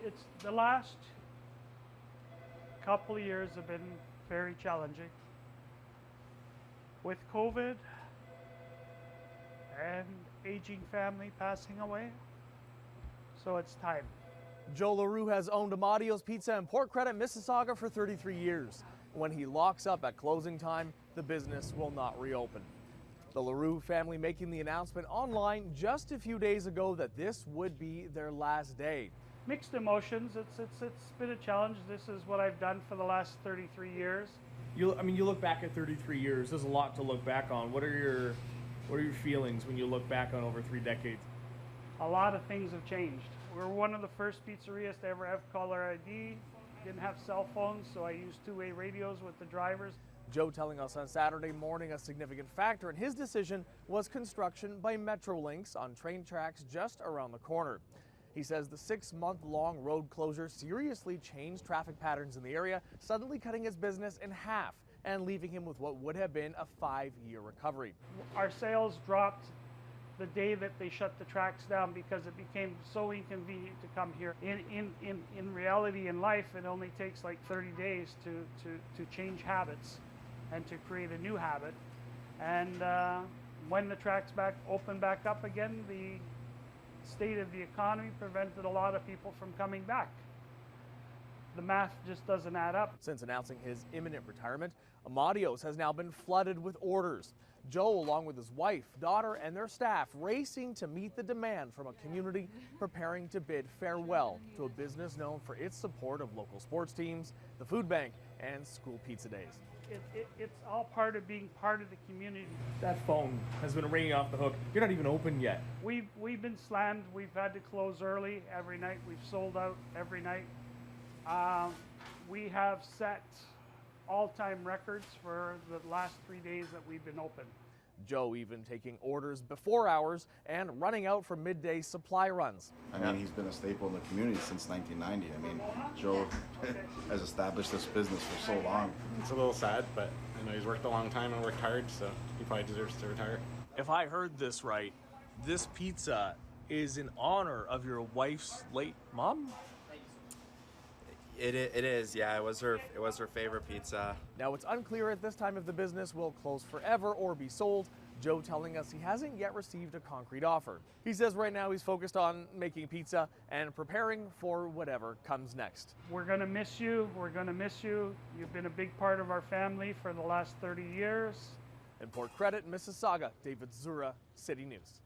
It's the last couple of years have been very challenging with COVID and aging family passing away. So it's time. Joe LaRue has owned Amadio's Pizza in Port Credit, Mississauga for 33 years. When he locks up at closing time, the business will not reopen. The LaRue family making the announcement online just a few days ago that this would be their last day. Mixed emotions. It's been a challenge. This is what I've done for the last 33 years. You look back at 33 years. There's a lot to look back on. What are your feelings when you look back on over 3 decades? A lot of things have changed. We're one of the first pizzerias to ever have caller ID. Didn't have cell phones, so I used two-way radios with the drivers. Joe telling us on Saturday morning a significant factor in his decision was construction by Metrolinx on train tracks just around the corner. He says the 6-month-long road closure seriously changed traffic patterns in the area, suddenly cutting his business in half and leaving him with what would have been a 5-year recovery. Our sales dropped the day that they shut the tracks down because it became so inconvenient to come here. In reality, in life, it only takes like 30 days to change habits and to create a new habit. And when the tracks open back up again, the state of the economy prevented a lot of people from coming back. The math just doesn't add up. Since announcing his imminent retirement, Amadio's has now been flooded with orders. Joe, along with his wife, daughter, and their staff, racing to meet the demand from a community preparing to bid farewell to a business known for its support of local sports teams, the food bank, and school pizza days. It's all part of being part of the community. That phone has been ringing off the hook. You're not even open yet. We've been slammed. We've had to close early every night. We've sold out every night. We have set all-time records for the last 3 days that we've been open. Joe even taking orders before hours and running out for midday supply runs. I mean, he's been a staple in the community since 1990. I mean, Joe has established this business for so long. It's a little sad, but I know he's worked a long time and worked hard, so he probably deserves to retire. If I heard this right, this pizza is in honor of your wife's late mom? It is, yeah. It was her favorite pizza. Now, it's unclear at this time if the business will close forever or be sold. Joe telling us he hasn't yet received a concrete offer. He says right now he's focused on making pizza and preparing for whatever comes next. We're going to miss you. We're going to miss you. You've been a big part of our family for the last 30 years. In Port Credit, Mississauga, David Zura, City News.